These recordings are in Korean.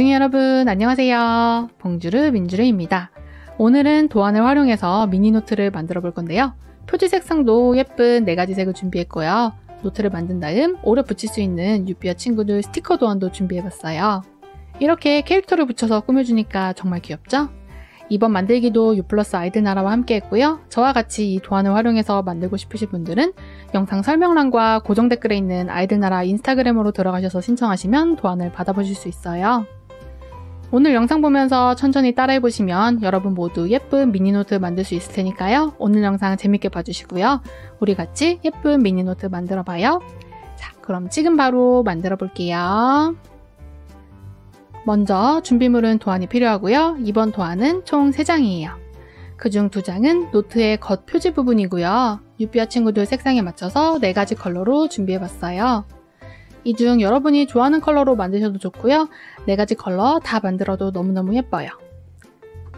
몽둥이 여러분 안녕하세요. 봉주르 민주르입니다. 오늘은 도안을 활용해서 미니노트를 만들어 볼 건데요. 표지 색상도 예쁜 4가지 색을 준비했고요. 노트를 만든 다음 오려 붙일 수 있는 유피와 친구들 스티커 도안도 준비해봤어요. 이렇게 캐릭터를 붙여서 꾸며주니까 정말 귀엽죠? 이번 만들기도 U+ 아이들나라와 함께 했고요. 저와 같이 이 도안을 활용해서 만들고 싶으신 분들은 영상 설명란과 고정 댓글에 있는 아이들나라 인스타그램으로 들어가셔서 신청하시면 도안을 받아보실 수 있어요. 오늘 영상 보면서 천천히 따라해보시면 여러분 모두 예쁜 미니노트 만들 수 있을 테니까요. 오늘 영상 재밌게 봐주시고요. 우리 같이 예쁜 미니노트 만들어봐요. 자, 그럼 지금 바로 만들어 볼게요. 먼저 준비물은 도안이 필요하고요. 이번 도안은 총 3장이에요. 그중 2장은 노트의 겉 표지 부분이고요. 유피와 친구들 색상에 맞춰서 4가지 컬러로 준비해봤어요. 이 중 여러분이 좋아하는 컬러로 만드셔도 좋고요. 4가지 컬러 다 만들어도 너무너무 예뻐요.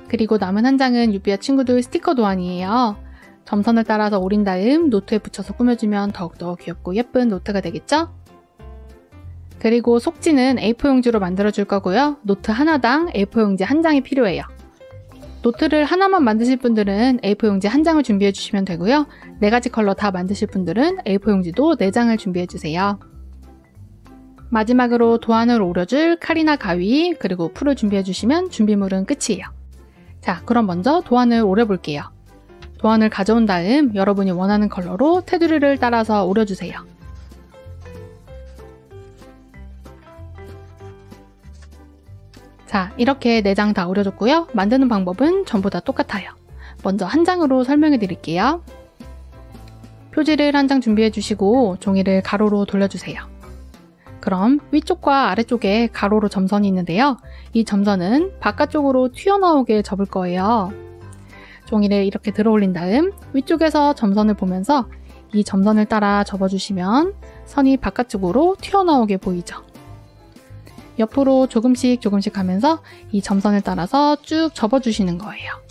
그리고 남은 한 장은 유피와 친구들 스티커 도안이에요. 점선을 따라서 오린 다음 노트에 붙여서 꾸며주면 더욱더 귀엽고 예쁜 노트가 되겠죠? 그리고 속지는 A4 용지로 만들어줄 거고요. 노트 하나당 A4 용지 1장이 필요해요. 노트를 하나만 만드실 분들은 A4 용지 1장을 준비해 주시면 되고요. 4가지 컬러 다 만드실 분들은 A4 용지도 4장을 준비해 주세요. 마지막으로 도안을 오려줄 칼이나 가위 그리고 풀을 준비해 주시면 준비물은 끝이에요. 자, 그럼 먼저 도안을 오려볼게요. 도안을 가져온 다음 여러분이 원하는 컬러로 테두리를 따라서 오려주세요. 자, 이렇게 4장 다 오려줬고요. 만드는 방법은 전부 다 똑같아요. 먼저 한 장으로 설명해 드릴게요. 표지를 한 장 준비해 주시고 종이를 가로로 돌려주세요. 그럼 위쪽과 아래쪽에 가로로 점선이 있는데요. 이 점선은 바깥쪽으로 튀어나오게 접을 거예요. 종이를 이렇게 들어 올린 다음 위쪽에서 점선을 보면서 이 점선을 따라 접어주시면 선이 바깥쪽으로 튀어나오게 보이죠. 옆으로 조금씩 하면서 이 점선을 따라서 쭉 접어주시는 거예요.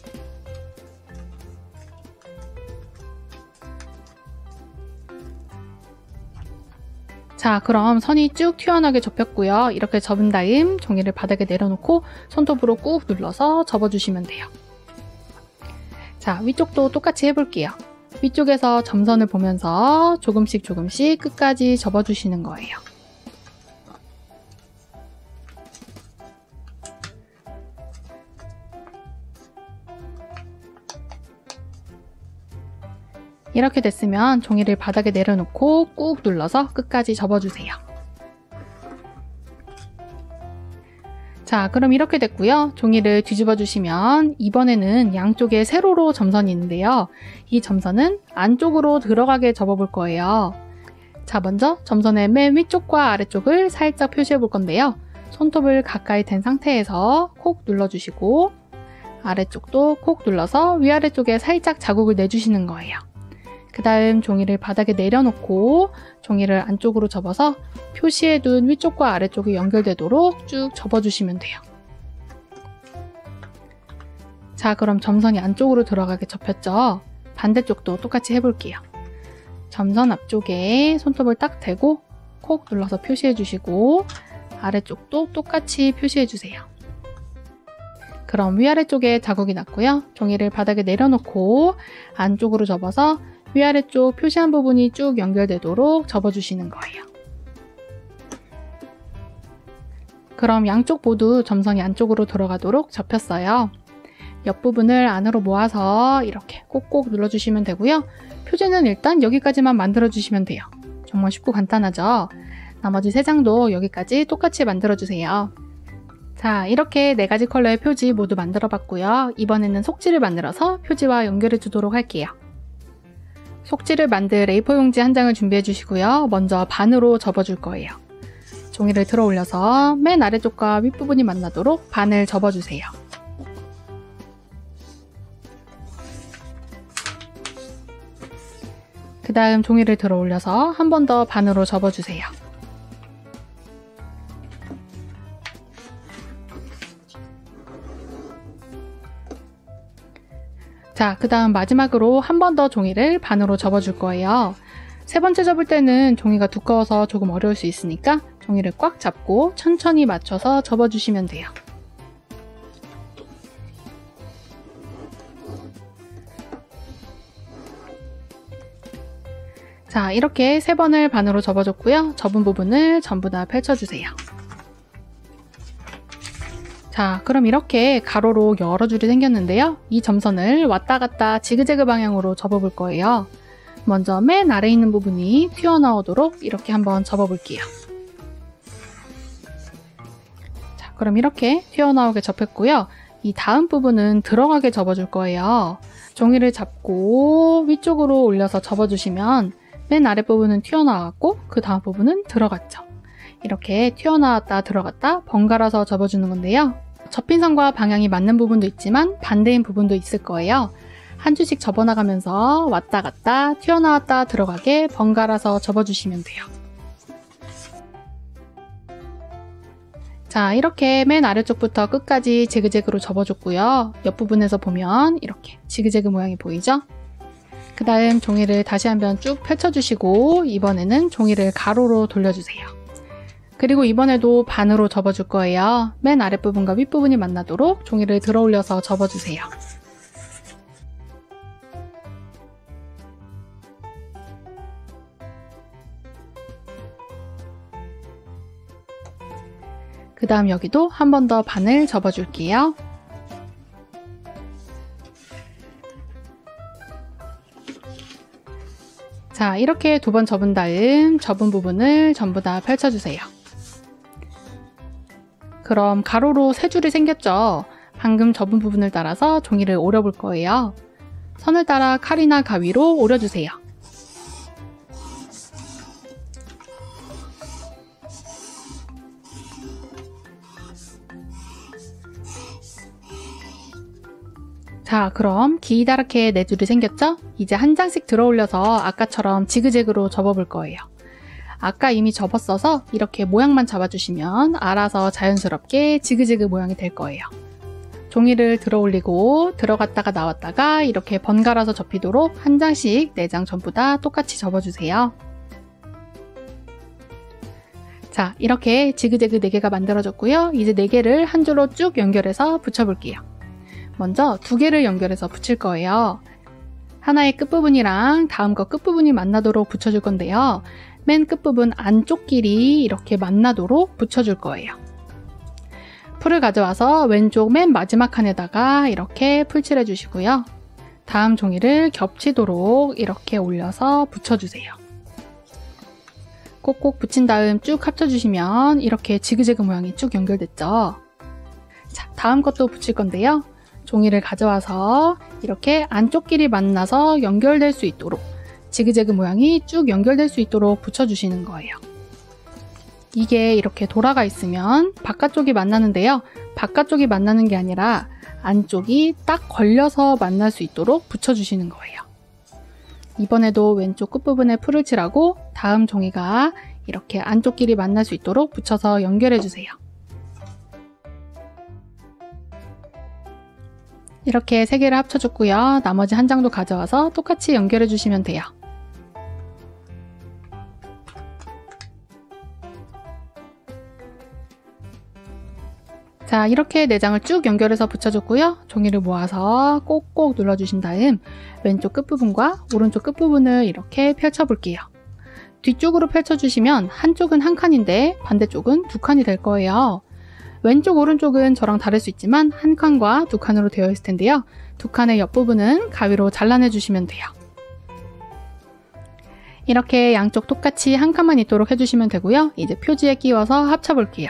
자, 그럼 선이 쭉 튀어나오게 접혔고요. 이렇게 접은 다음 종이를 바닥에 내려놓고 손톱으로 꾹 눌러서 접어주시면 돼요. 자, 위쪽도 똑같이 해볼게요. 위쪽에서 점선을 보면서 조금씩 끝까지 접어주시는 거예요. 이렇게 됐으면 종이를 바닥에 내려놓고 꾹 눌러서 끝까지 접어주세요. 자, 그럼 이렇게 됐고요. 종이를 뒤집어 주시면 이번에는 양쪽에 세로로 점선이 있는데요. 이 점선은 안쪽으로 들어가게 접어볼 거예요. 자, 먼저 점선의 맨 위쪽과 아래쪽을 살짝 표시해 볼 건데요. 손톱을 가까이 댄 상태에서 콕 눌러주시고 아래쪽도 콕 눌러서 위아래쪽에 살짝 자국을 내주시는 거예요. 그 다음 종이를 바닥에 내려놓고 종이를 안쪽으로 접어서 표시해둔 위쪽과 아래쪽이 연결되도록 쭉 접어주시면 돼요. 자, 그럼 점선이 안쪽으로 들어가게 접혔죠? 반대쪽도 똑같이 해볼게요. 점선 앞쪽에 손톱을 딱 대고 콕 눌러서 표시해주시고 아래쪽도 똑같이 표시해주세요. 그럼 위아래쪽에 자국이 났고요. 종이를 바닥에 내려놓고 안쪽으로 접어서 위아래쪽 표시한 부분이 쭉 연결되도록 접어주시는 거예요. 그럼 양쪽 모두 점선이 안쪽으로 들어가도록 접혔어요. 옆부분을 안으로 모아서 이렇게 꼭꼭 눌러주시면 되고요. 표지는 일단 여기까지만 만들어주시면 돼요. 정말 쉽고 간단하죠? 나머지 3장도 여기까지 똑같이 만들어주세요. 자, 이렇게 4가지 컬러의 표지 모두 만들어봤고요. 이번에는 속지를 만들어서 표지와 연결해 주도록 할게요. 속지를 만들 A4 용지 1장을 준비해 주시고요. 먼저 반으로 접어줄 거예요. 종이를 들어 올려서 맨 아래쪽과 윗부분이 만나도록 반을 접어주세요. 그 다음 종이를 들어 올려서 한 번 더 반으로 접어주세요. 자, 그 다음 마지막으로 한 번 더 종이를 반으로 접어줄 거예요. 3번째 접을 때는 종이가 두꺼워서 조금 어려울 수 있으니까 종이를 꽉 잡고 천천히 맞춰서 접어주시면 돼요. 자, 이렇게 3번을 반으로 접어줬고요. 접은 부분을 전부 다 펼쳐주세요. 자, 그럼 이렇게 가로로 여러 줄이 생겼는데요. 이 점선을 왔다 갔다 지그재그 방향으로 접어볼 거예요. 먼저 맨 아래에 있는 부분이 튀어나오도록 이렇게 한번 접어볼게요. 자, 그럼 이렇게 튀어나오게 접했고요. 이 다음 부분은 들어가게 접어줄 거예요. 종이를 잡고 위쪽으로 올려서 접어주시면 맨 아랫부분은 튀어나왔고 그 다음 부분은 들어갔죠. 이렇게 튀어나왔다 들어갔다 번갈아서 접어주는 건데요. 접힌 선과 방향이 맞는 부분도 있지만 반대인 부분도 있을 거예요. 한 줄씩 접어나가면서 왔다 갔다 튀어나왔다 들어가게 번갈아서 접어주시면 돼요. 자, 이렇게 맨 아래쪽부터 끝까지 지그재그로 접어줬고요. 옆부분에서 보면 이렇게 지그재그 모양이 보이죠? 그 다음 종이를 다시 한번 쭉 펼쳐주시고 이번에는 종이를 가로로 돌려주세요. 그리고 이번에도 반으로 접어줄 거예요. 맨 아랫부분과 윗부분이 만나도록 종이를 들어 올려서 접어주세요. 그 다음 여기도 한 번 더 반을 접어줄게요. 자, 이렇게 2번 접은 다음 접은 부분을 전부 다 펼쳐주세요. 그럼 가로로 3줄이 생겼죠? 방금 접은 부분을 따라서 종이를 오려볼 거예요. 선을 따라 칼이나 가위로 오려주세요. 자, 그럼 기다랗게 4줄이 생겼죠? 이제 한 장씩 들어 올려서 아까처럼 지그재그로 접어볼 거예요. 아까 이미 접었어서 이렇게 모양만 잡아주시면 알아서 자연스럽게 지그재그 모양이 될 거예요. 종이를 들어 올리고 들어갔다가 나왔다가 이렇게 번갈아서 접히도록 한 장씩 4장 전부 다 똑같이 접어주세요. 자, 이렇게 지그재그 4개가 만들어졌고요. 이제 4개를 한 줄로 쭉 연결해서 붙여볼게요. 먼저 2개를 연결해서 붙일 거예요. 하나의 끝부분이랑 다음 거 끝부분이 만나도록 붙여줄 건데요. 맨 끝부분 안쪽 길이 이렇게 만나도록 붙여줄 거예요. 풀을 가져와서 왼쪽 맨 마지막 칸에다가 이렇게 풀칠해 주시고요. 다음 종이를 겹치도록 이렇게 올려서 붙여주세요. 꼭꼭 붙인 다음 쭉 합쳐주시면 이렇게 지그재그 모양이 쭉 연결됐죠. 자, 다음 것도 붙일 건데요. 종이를 가져와서 이렇게 안쪽 길이 만나서 연결될 수 있도록 지그재그 모양이 쭉 연결될 수 있도록 붙여주시는 거예요. 이게 이렇게 돌아가 있으면 바깥쪽이 만나는데요. 바깥쪽이 만나는 게 아니라 안쪽이 딱 걸려서 만날 수 있도록 붙여주시는 거예요. 이번에도 왼쪽 끝부분에 풀을 칠하고 다음 종이가 이렇게 안쪽 길이 만날 수 있도록 붙여서 연결해주세요. 이렇게 3개를 합쳐줬고요. 나머지 한 장도 가져와서 똑같이 연결해 주시면 돼요. 자, 이렇게 4장을 쭉 연결해서 붙여줬고요. 종이를 모아서 꼭꼭 눌러주신 다음 왼쪽 끝부분과 오른쪽 끝부분을 이렇게 펼쳐볼게요. 뒤쪽으로 펼쳐주시면 한쪽은 한 칸인데 반대쪽은 2칸이 될 거예요. 왼쪽 오른쪽은 저랑 다를 수 있지만 한 칸과 2칸으로 되어 있을 텐데요. 2칸의 옆부분은 가위로 잘라내 주시면 돼요. 이렇게 양쪽 똑같이 한 칸만 있도록 해주시면 되고요. 이제 표지에 끼워서 합쳐볼게요.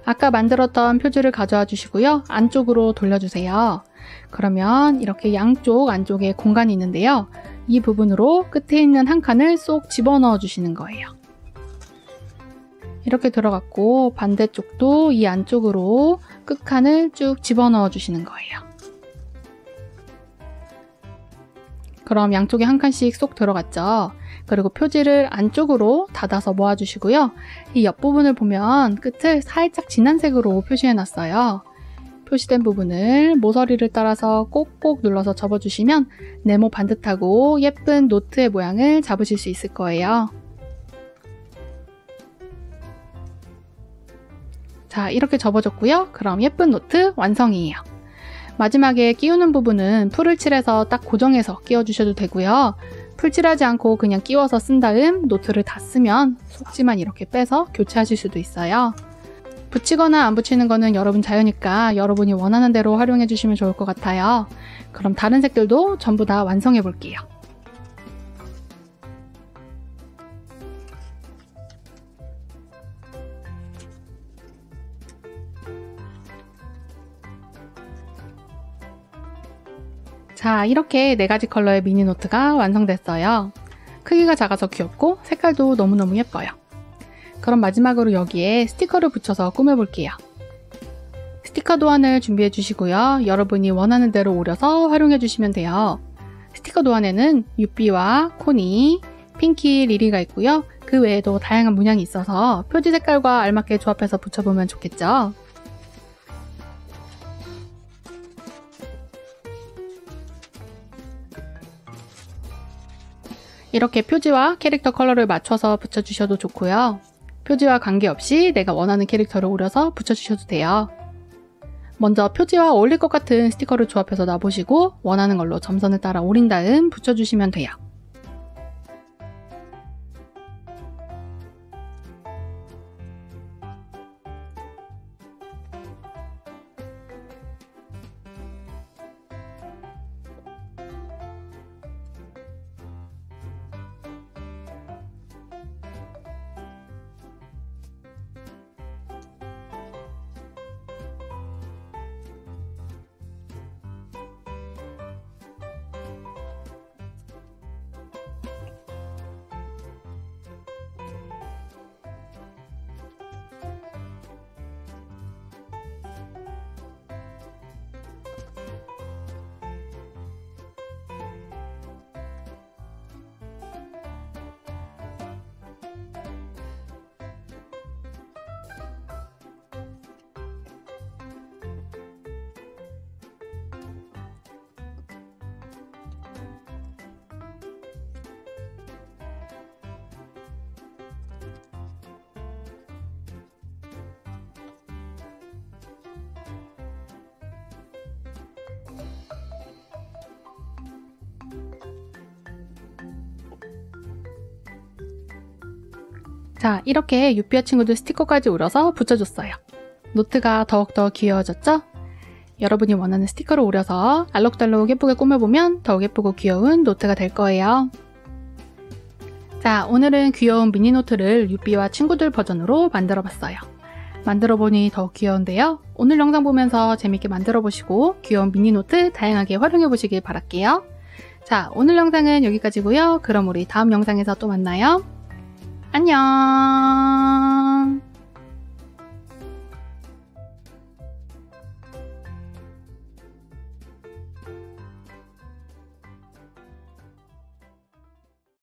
아까 만들었던 표지를 가져와 주시고요. 안쪽으로 돌려주세요. 그러면 이렇게 양쪽 안쪽에 공간이 있는데요. 이 부분으로 끝에 있는 한 칸을 쏙 집어넣어 주시는 거예요. 이렇게 들어갔고 반대쪽도 이 안쪽으로 끝칸을 쭉 집어넣어 주시는 거예요. 그럼 양쪽에 한 칸씩 쏙 들어갔죠. 그리고 표지를 안쪽으로 닫아서 모아주시고요. 이 옆부분을 보면 끝을 살짝 진한 색으로 표시해 놨어요. 표시된 부분을 모서리를 따라서 꼭꼭 눌러서 접어주시면 네모 반듯하고 예쁜 노트의 모양을 잡으실 수 있을 거예요. 자, 이렇게 접어줬고요. 그럼 예쁜 노트 완성이에요. 마지막에 끼우는 부분은 풀을 칠해서 딱 고정해서 끼워주셔도 되고요. 풀칠하지 않고 그냥 끼워서 쓴 다음 노트를 다 쓰면 속지만 이렇게 빼서 교체하실 수도 있어요. 붙이거나 안 붙이는 거는 여러분 자유니까 여러분이 원하는 대로 활용해 주시면 좋을 것 같아요. 그럼 다른 색들도 전부 다 완성해 볼게요. 자, 이렇게 4가지 컬러의 미니 노트가 완성됐어요. 크기가 작아서 귀엽고 색깔도 너무너무 예뻐요. 그럼 마지막으로 여기에 스티커를 붙여서 꾸며볼게요. 스티커 도안을 준비해 주시고요. 여러분이 원하는 대로 오려서 활용해 주시면 돼요. 스티커 도안에는 유비와 코니, 핑키, 리리가 있고요. 그 외에도 다양한 문양이 있어서 표지 색깔과 알맞게 조합해서 붙여보면 좋겠죠. 이렇게 표지와 캐릭터 컬러를 맞춰서 붙여주셔도 좋고요. 표지와 관계없이 내가 원하는 캐릭터를 오려서 붙여주셔도 돼요. 먼저 표지와 어울릴 것 같은 스티커를 조합해서 놔보시고 원하는 걸로 점선을 따라 오린 다음 붙여주시면 돼요. 자, 이렇게 유피아 친구들 스티커까지 오려서 붙여줬어요. 노트가 더욱더 귀여워졌죠? 여러분이 원하는 스티커를 오려서 알록달록 예쁘게 꾸며보면 더욱 예쁘고 귀여운 노트가 될 거예요. 자, 오늘은 귀여운 미니 노트를 유피와 친구들 버전으로 만들어봤어요. 만들어보니 더욱 귀여운데요. 오늘 영상 보면서 재밌게 만들어보시고 귀여운 미니 노트 다양하게 활용해보시길 바랄게요. 자, 오늘 영상은 여기까지고요. 그럼 우리 다음 영상에서 또 만나요. 안녕.